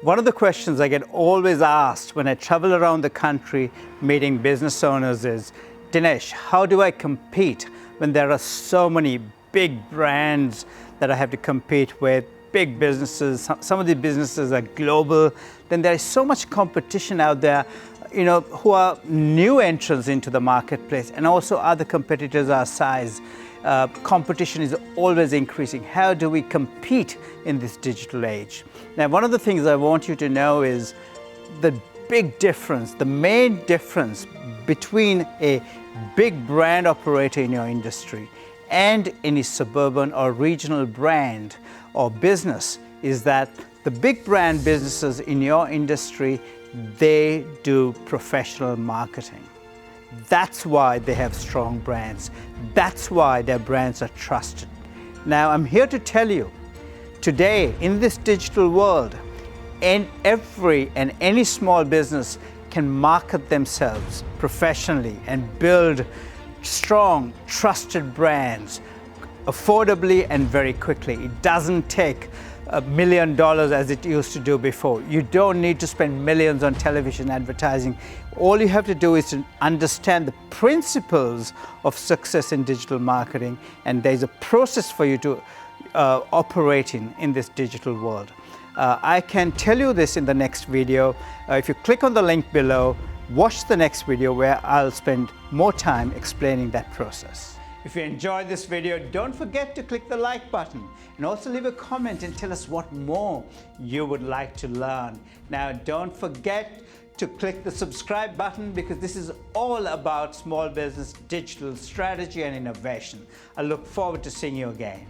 One of the questions I get always asked when I travel around the country meeting business owners is, Dinesh, how do I compete when there are so many big brands that I have to compete with, big businesses, some of the businesses are global, then there is so much competition out there, who are new entrants into the marketplace and also other competitors our size. Competition is always increasing. How do we compete in this digital age? Now, one of the things I want you to know is the big difference, the main difference between a big brand operator in your industry and any suburban or regional brand or business is that the big brand businesses in your industry, they do professional marketing. That's why they have strong brands. That's why their brands are trusted. Now, I'm here to tell you, today in this digital world, every and any small business can market themselves professionally and build strong, trusted brands affordably and very quickly. It doesn't take $1 million as it used to do before. You don't need to spend millions on television advertising. All you have to do is to understand the principles of success in digital marketing, and there's a process for you to operate in this digital world. I can tell you this in the next video. If you click on the link below, watch the next video where I'll spend more time explaining that process. If you enjoyed this video, don't forget to click the like button and also leave a comment and tell us what more you would like to learn. Now, don't forget to click the subscribe button because this is all about small business digital strategy and innovation. I look forward to seeing you again.